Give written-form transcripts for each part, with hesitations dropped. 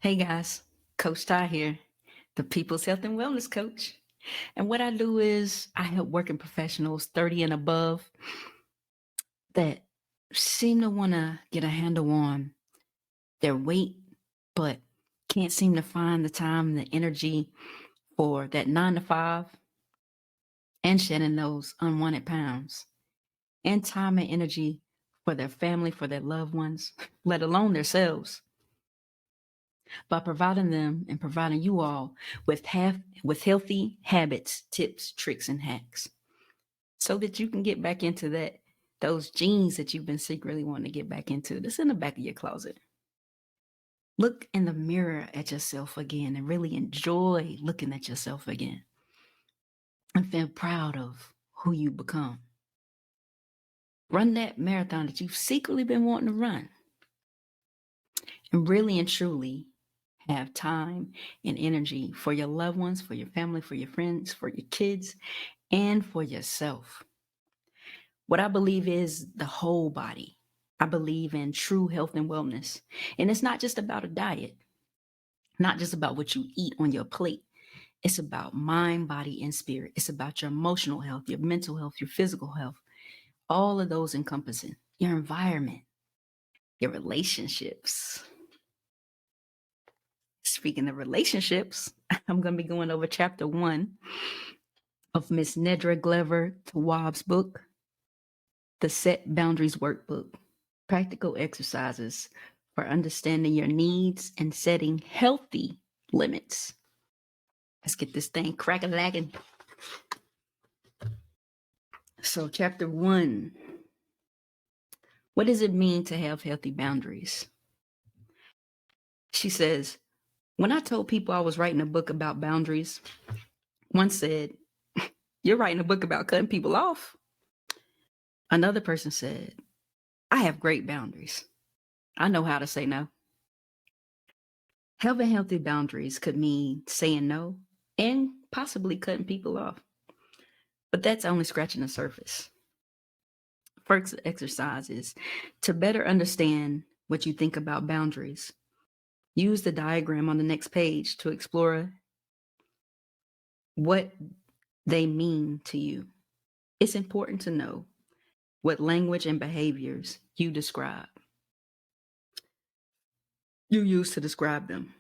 Hey guys, Coach Ty here, the People's Health and Wellness Coach. And what I do is I help working professionals 30 and above that seem to want to get a handle on their weight, but can't seem to find the time, the energy for that 9 to 5 and shedding those unwanted pounds and time and energy for their family, for their loved ones, let alone themselves. By providing them and providing you all with healthy habits, tips, tricks, and hacks, so that you can get back into those jeans that you've been secretly wanting to get back into. That's in the back of your closet. Look in the mirror at yourself again and really enjoy looking at yourself again and feel proud of who you become. Run that marathon that you've secretly been wanting to run, and really and truly have time and energy for your loved ones, for your family, for your friends, for your kids, and for yourself. What I believe is the whole body. I believe in true health and wellness. And it's not just about a diet, not just about what you eat on your plate. It's about mind, body, and spirit. It's about your emotional health, your mental health, your physical health, all of those encompassing your environment, your relationships. Speaking of relationships, I'm going to be going over chapter 1 of Miss Nedra Tawwab's book, The Set Boundaries Workbook, practical exercises for understanding your needs and setting healthy limits. Let's get this thing crack-a-lacking. So, chapter 1, what does it mean to have healthy boundaries? She says, when I told people I was writing a book about boundaries, one said, "You're writing a book about cutting people off." Another person said, "I have great boundaries. I know how to say no." Having healthy boundaries could mean saying no and possibly cutting people off, but that's only scratching the surface. First exercise is to better understand what you think about boundaries. Use the diagram on the next page to explore what they mean to you. It's important to know what language and behaviors you use to describe them.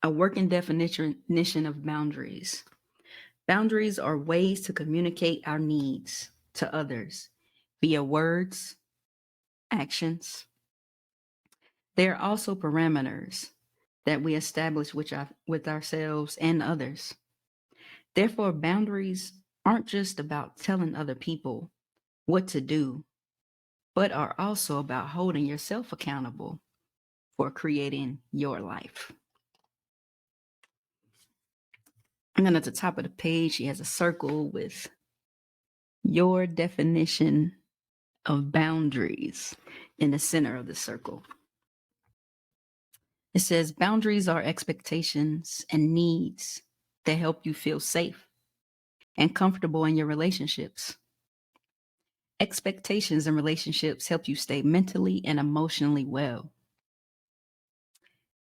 A working definition of boundaries. Boundaries are ways to communicate our needs to others via words, actions. They are also parameters that we establish with ourselves and others. Therefore, boundaries aren't just about telling other people what to do, but are also about holding yourself accountable for creating your life. And then at the top of the page, she has a circle with your definition of boundaries in the center of the circle. It says boundaries are expectations and needs that help you feel safe and comfortable in your relationships. Expectations in relationships help you stay mentally and emotionally well.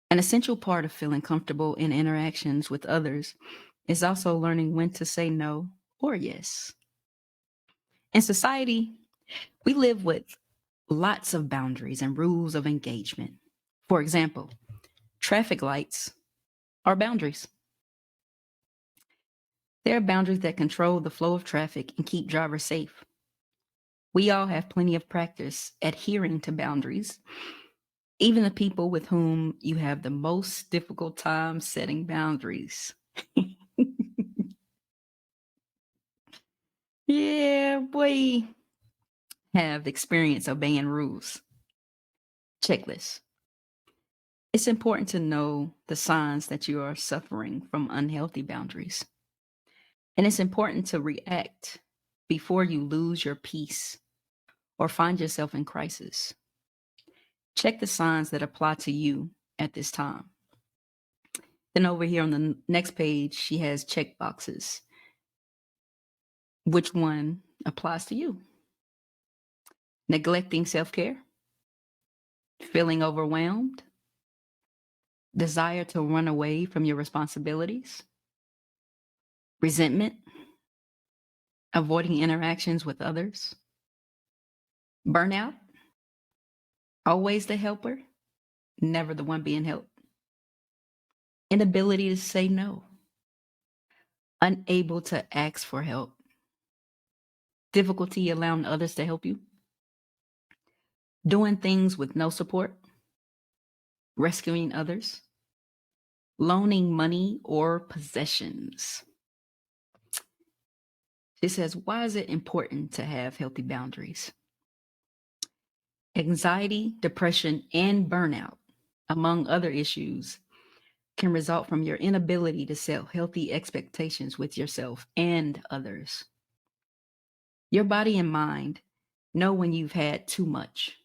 An essential part of feeling comfortable in interactions with others is also learning when to say no or yes. In society, we live with lots of boundaries and rules of engagement. For example, traffic lights are boundaries. There are boundaries that control the flow of traffic and keep drivers safe. We all have plenty of practice adhering to boundaries, even the people with whom you have the most difficult time setting boundaries. Yeah, we have experience obeying rules. Checklist. It's important to know the signs that you are suffering from unhealthy boundaries. And it's important to react before you lose your peace or find yourself in crisis. Check the signs that apply to you at this time. Then over here on the next page, she has check boxes. Which one applies to you? Neglecting self-care? Feeling overwhelmed? desire to run away from your responsibilities, resentment, avoiding interactions with others, burnout, always the helper, never the one being helped, inability to say no, unable to ask for help, difficulty allowing others to help you, doing things with no support, rescuing others, loaning money or possessions. It says, why is it important to have healthy boundaries? Anxiety, depression, and burnout, among other issues, can result from your inability to set healthy expectations with yourself and others. Your body and mind know when you've had too much.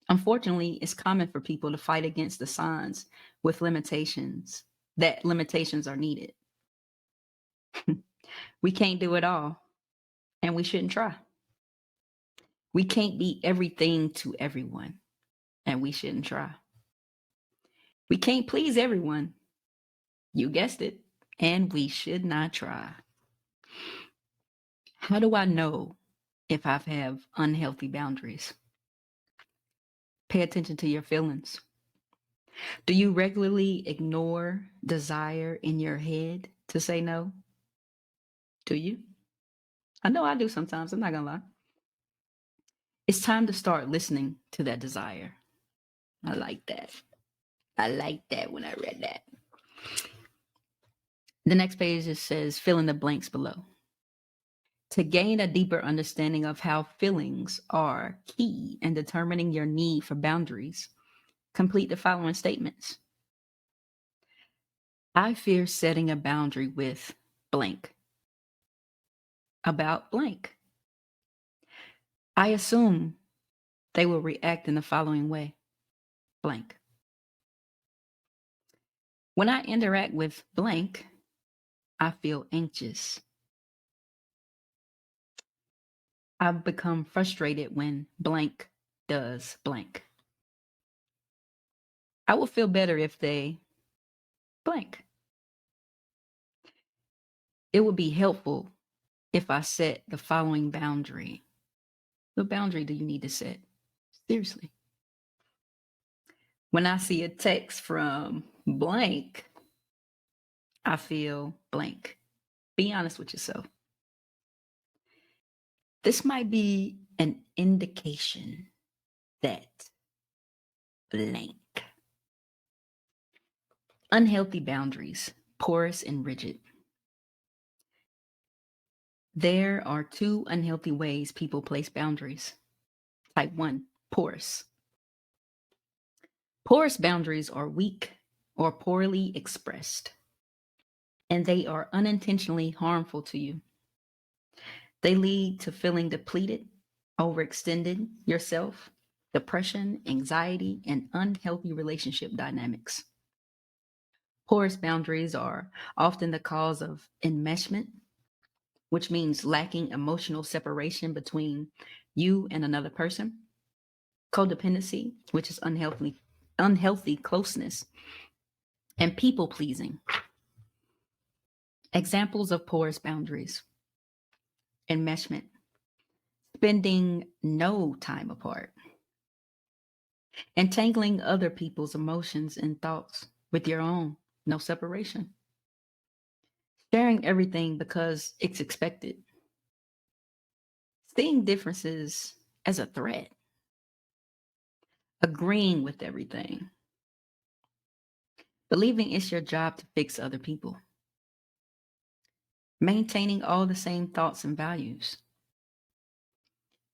Unfortunately, it's common for people to fight against the signs with limitations, that limitations are needed. We can't do it all, and we shouldn't try. We can't be everything to everyone, and we shouldn't try. We can't please everyone. You guessed it, and we should not try. How do I know if I have unhealthy boundaries? Pay attention to your feelings. Do you regularly ignore desire in your head to say no? Do you? I know I do sometimes, I'm not gonna lie. It's time to start listening to that desire. I like that. I like that when I read that. The next page just says fill in the blanks below. To gain a deeper understanding of how feelings are key in determining your need for boundaries, complete the following statements. I fear setting a boundary with blank. About blank. I assume they will react in the following way. Blank. When I interact with blank, I feel anxious. I become frustrated when blank does blank. I will feel better if they blank. It would be helpful if I set the following boundary. What boundary do you need to set? Seriously. When I see a text from blank, I feel blank. Be honest with yourself. This might be an indication that blank. Unhealthy boundaries, porous and rigid. There are two unhealthy ways people place boundaries. Type 1, porous. Porous boundaries are weak or poorly expressed, and they are unintentionally harmful to you. They lead to feeling depleted, overextended yourself, depression, anxiety, and unhealthy relationship dynamics. Porous boundaries are often the cause of enmeshment, which means lacking emotional separation between you and another person. Codependency, which is unhealthy closeness, and people pleasing. Examples of porous boundaries: enmeshment, spending no time apart, entangling other people's emotions and thoughts with your own, no separation, sharing everything because it's expected, seeing differences as a threat, agreeing with everything, believing it's your job to fix other people, maintaining all the same thoughts and values,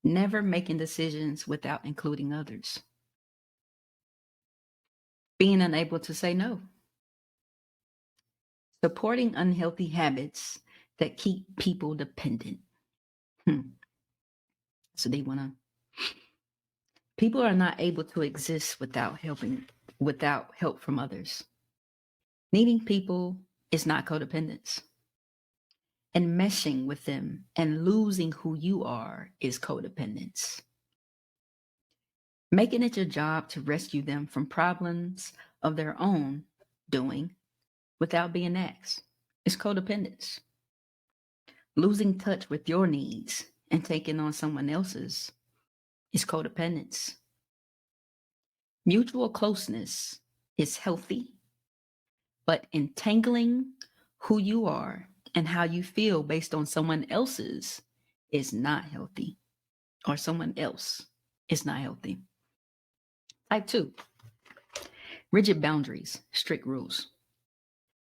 never making decisions without including others, being unable to say no, supporting unhealthy habits that keep people dependent. So they want to. People are not able to exist without help from others. Needing people is not codependence. And meshing with them and losing who you are is codependence. Making it your job to rescue them from problems of their own doing without being asked is codependence. Losing touch with your needs and taking on someone else's is codependence. Mutual closeness is healthy, but entangling who you are and how you feel based on someone else's is not healthy, or someone else is not healthy. Type 2, rigid boundaries, strict rules.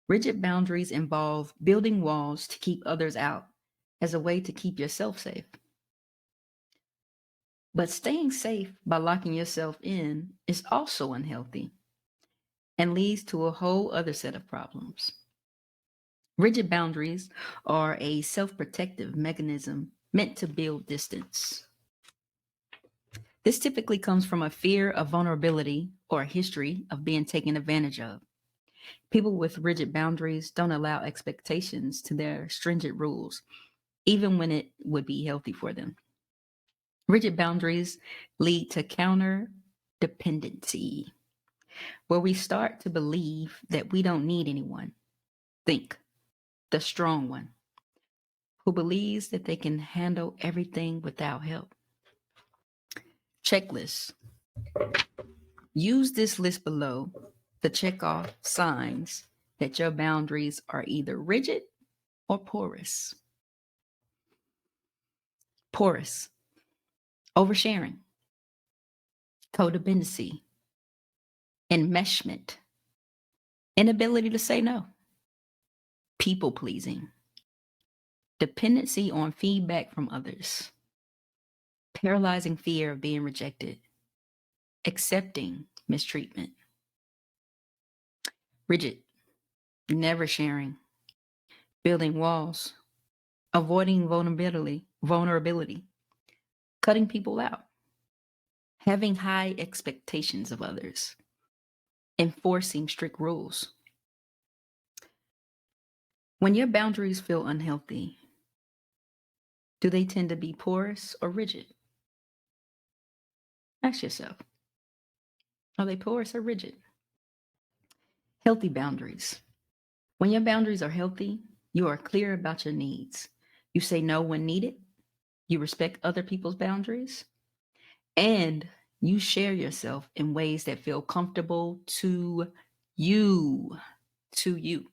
Rigid boundaries involve building walls to keep others out as a way to keep yourself safe. But staying safe by locking yourself in is also unhealthy and leads to a whole other set of problems. Rigid boundaries are a self-protective mechanism meant to build distance. This typically comes from a fear of vulnerability or a history of being taken advantage of. People with rigid boundaries don't allow expectations to their stringent rules, even when it would be healthy for them. Rigid boundaries lead to counter dependency, where we start to believe that we don't need anyone. Think, the strong one, who believes that they can handle everything without help. Checklist. Use this list below to check off signs that your boundaries are either rigid or porous. Porous, oversharing, codependency, enmeshment, inability to say no, people pleasing, dependency on feedback from others, paralyzing fear of being rejected, accepting mistreatment. Rigid, never sharing, building walls, avoiding vulnerability, cutting people out, having high expectations of others, enforcing strict rules. When your boundaries feel unhealthy, do they tend to be porous or rigid? Ask yourself, are they porous or rigid? Healthy boundaries. When your boundaries are healthy, you are clear about your needs. You say no when needed. You respect other people's boundaries. And you share yourself in ways that feel comfortable to you. To you.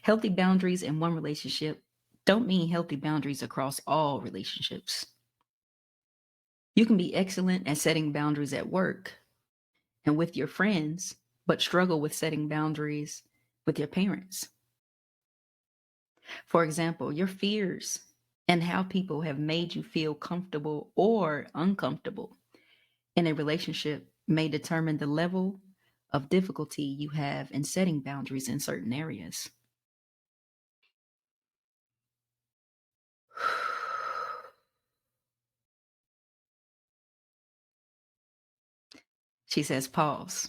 Healthy boundaries in one relationship don't mean healthy boundaries across all relationships. You can be excellent at setting boundaries at work and with your friends, but struggle with setting boundaries with your parents. For example, your fears and how people have made you feel comfortable or uncomfortable in a relationship may determine the level of difficulty you have in setting boundaries in certain areas. She says, pause.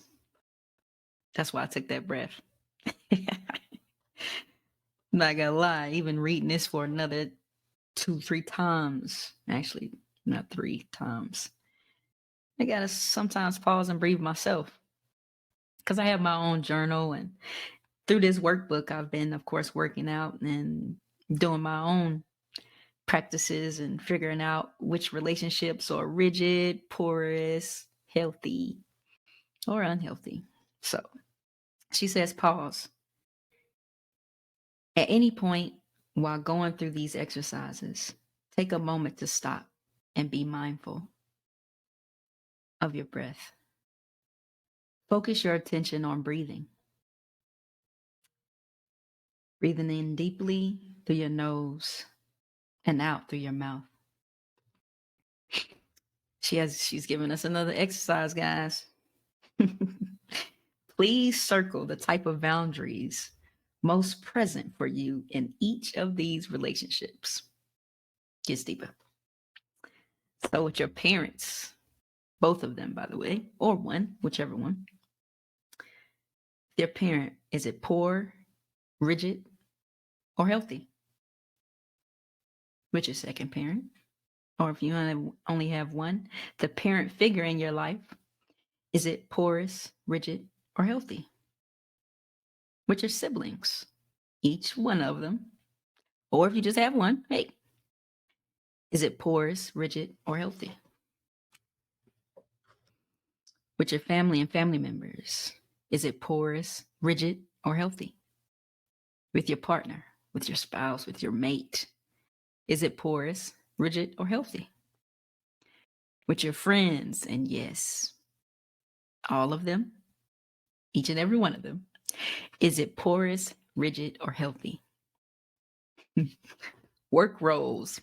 That's why I took that breath. Not gonna lie, even reading this for another 2-3 times, actually, not 3 times, I gotta sometimes pause and breathe myself because I have my own journal. And through this workbook, I've been, of course, working out and doing my own practices and figuring out which relationships are rigid, porous, healthy, or unhealthy. So she says, pause. At any point while going through these exercises, take a moment to stop and be mindful of your breath. Focus your attention on breathing. Breathing in deeply through your nose and out through your mouth. She's giving us another exercise, guys. Please circle the type of boundaries most present for you in each of these relationships. Gets deeper. So with your parents, both of them, by the way, or one, whichever one. Their parent, is it poor, rigid, or healthy? With your second parent, or if you only have one, the parent figure in your life, is it porous, rigid, or healthy? With your siblings, each one of them, or if you just have one, hey, is it porous, rigid, or healthy? With your family and family members, is it porous, rigid, or healthy? With your partner, with your spouse, with your mate, is it porous, rigid, or healthy? With your friends, and yes, all of them, each and every one of them, is it porous, rigid, or healthy? Work roles,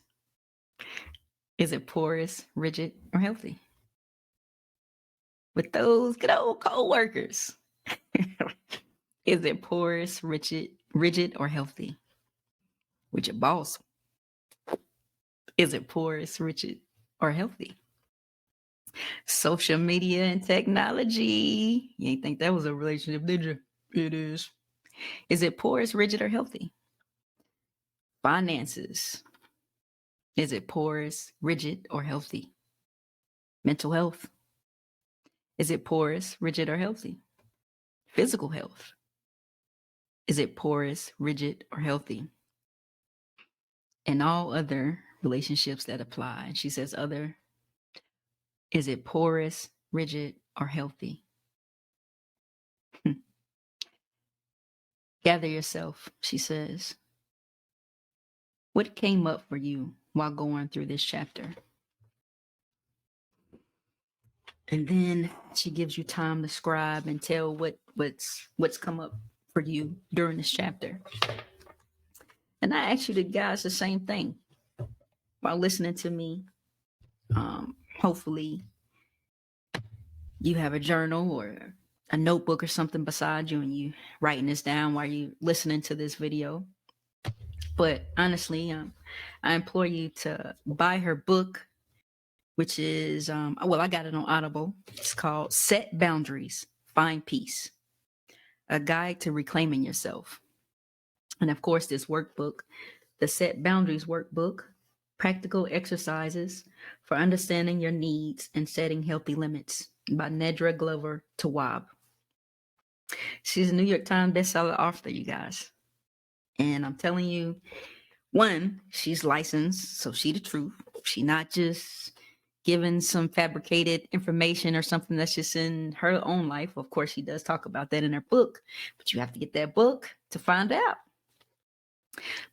is it porous, rigid, or healthy? With those good old co-workers, is it porous, rigid, or healthy? With your boss, is it porous, rigid, or healthy? Social media and technology. You ain't think that was a relationship, did you? It is. Is it porous, rigid, or healthy? Finances. Is it porous, rigid, or healthy? Mental health. Is it porous, rigid, or healthy? Physical health. Is it porous, rigid, or healthy? And all other relationships that apply. And she says other. Is it porous, rigid, or healthy? Gather yourself, she says. What came up for you while going through this chapter? And then she gives you time to scribe and tell what's come up for you during this chapter. And I ask you to guys the same thing while listening to me. Hopefully you have a journal or a notebook or something beside you and you writing this down while you listening to this video. But honestly, I implore you to buy her book, which is, I got it on Audible. It's called Set Boundaries, Find Peace, a guide to reclaiming yourself. And of course, this workbook, the Set Boundaries Workbook, practical exercises for understanding your needs and setting healthy limits by Nedra Tawwab. She's a New York Times bestseller author, you guys. And I'm telling you, one, she's licensed, so she the truth. She not just giving some fabricated information or something that's just in her own life. Of course, she does talk about that in her book, but you have to get that book to find out.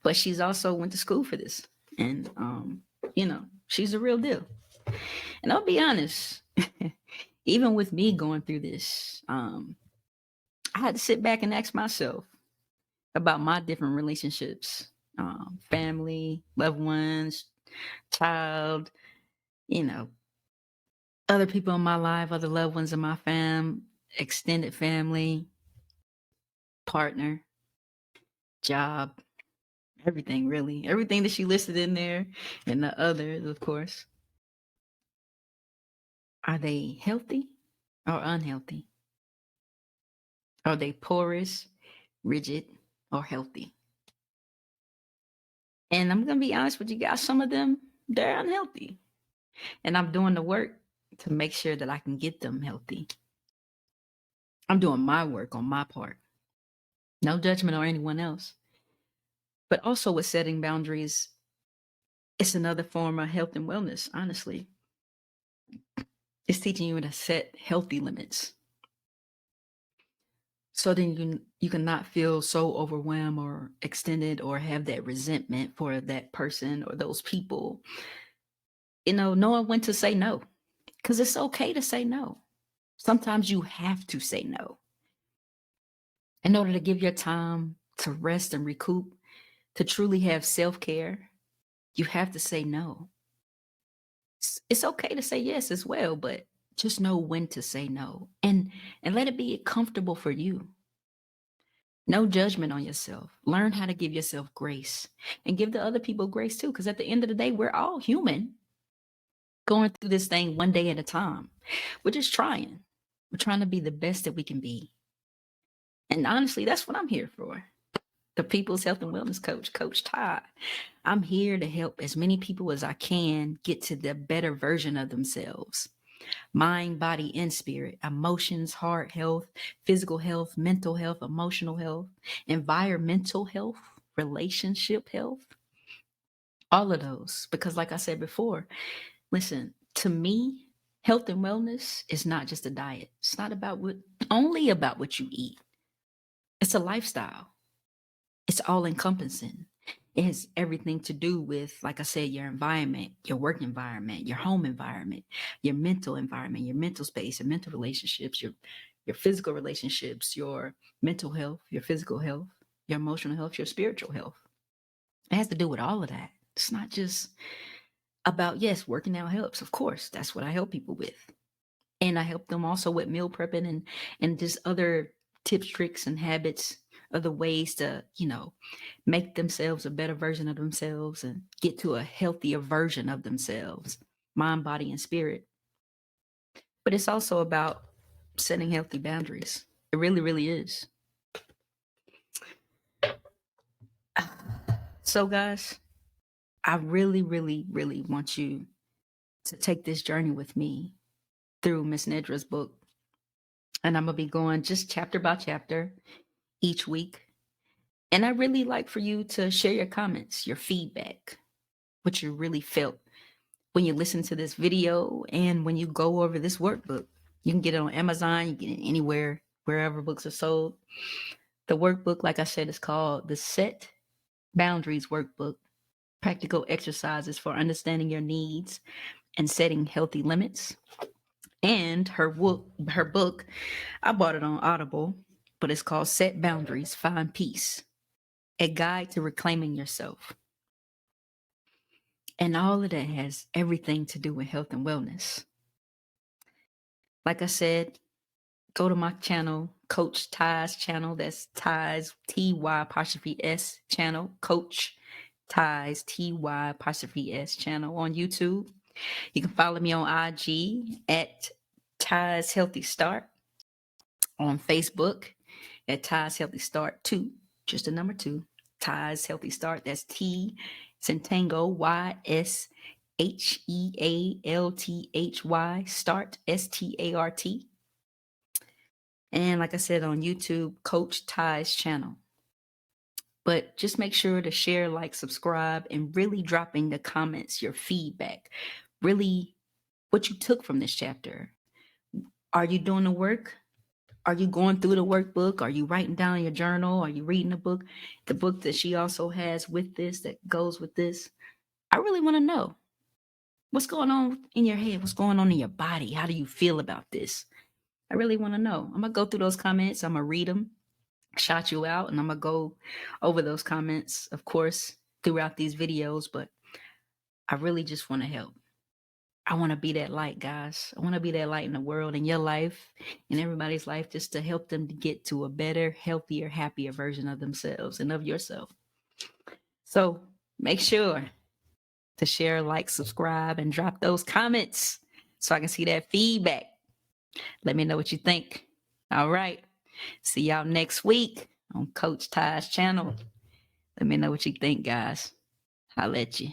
But she's also went to school for this. And, she's a real deal. And I'll be honest, even with me going through this, I had to sit back and ask myself about my different relationships, family, loved ones, child, other people in my life, other loved ones in my extended family, partner, job, everything really. Everything that she listed in there and the others, of course. Are they healthy or unhealthy? Are they porous, rigid, or healthy? And I'm going to be honest with you guys, some of them, they're unhealthy. And I'm doing the work to make sure that I can get them healthy. I'm doing my work on my part. No judgment on anyone else. But also with setting boundaries, it's another form of health and wellness, honestly. It's teaching you to set healthy limits. So then you can not feel so overwhelmed or extended or have that resentment for that person or those people. Knowing when to say no. Because it's okay to say no. Sometimes you have to say no. In order to give your time to rest and recoup, to truly have self-care, you have to say no. It's okay to say yes as well, but just know when to say no and let it be comfortable for you. No judgment on yourself. Learn how to give yourself grace and give the other people grace too. Because at the end of the day, we're all human going through this thing one day at a time. We're just trying. We're trying to be the best that we can be. And honestly, that's what I'm here for. The People's Health and Wellness Coach, Coach Todd. I'm here to help as many people as I can get to the better version of themselves. mind, body, and spirit, emotions, heart health, physical health, mental health, emotional health, environmental health, relationship health, all of those. Because, like I said before, listen, to me, health and wellness is not just a diet. It's not about only about what you eat. It's a lifestyle. It's all encompassing. It has everything to do with, like I said, your environment, your work environment, your home environment, your mental space, your mental relationships, your physical relationships, your mental health, your physical health, your emotional health, your spiritual health. It has to do with all of that. It's not just about, yes, working out helps. Of course, that's what I help people with. And I help them also with meal prepping and just other tips, tricks, and habits, other ways to, make themselves a better version of themselves and get to a healthier version of themselves, mind, body, and spirit. But it's also about setting healthy boundaries. It really, really is. So, guys, I really, really, really want you to take this journey with me through Miss Nedra's book. And I'm going to be going just chapter by chapter each week. And I really like for you to share your comments, your feedback, what you really felt when you listen to this video and when you go over this workbook. You can get it on Amazon, you can get it anywhere, wherever books are sold. The workbook, like I said, is called the Set Boundaries Workbook, practical exercises for understanding your needs and setting healthy limits. And her book, I bought it on Audible, but it's called Set Boundaries, Find Peace, a guide to reclaiming yourself. And all of that has everything to do with health and wellness. Like I said, go to my channel, Coach Ty's channel. That's Ty's, TY''S channel, Coach Ty's, TY''S channel on YouTube. You can follow me on IG at Ty's Healthy Start, on Facebook at Ty's Healthy Start 2, just the number 2, Ty's Healthy Start. That's T Centango YSHEALTHY Start START. And like I said, on YouTube, Coach Ty's channel. But just make sure to share, like, subscribe, and really drop in the comments your feedback. Really, what you took from this chapter. Are you doing the work? Are you going through the workbook? Are you writing down your journal? Are you reading the book that she also has with this, that goes with this? I really want to know what's going on in your head. What's going on in your body? How do you feel about this? I really want to know. I'm going to go through those comments. I'm going to read them, shout you out, and I'm going to go over those comments, of course, throughout these videos. But I really just want to help. I want to be that light, guys. I want to be that light in the world, in your life, in everybody's life, just to help them to get to a better, healthier, happier version of themselves and of yourself. So make sure to share, like, subscribe, and drop those comments so I can see that feedback. Let me know what you think. All right. See y'all next week on Coach Ty's channel. Let me know what you think, guys. Holla at you.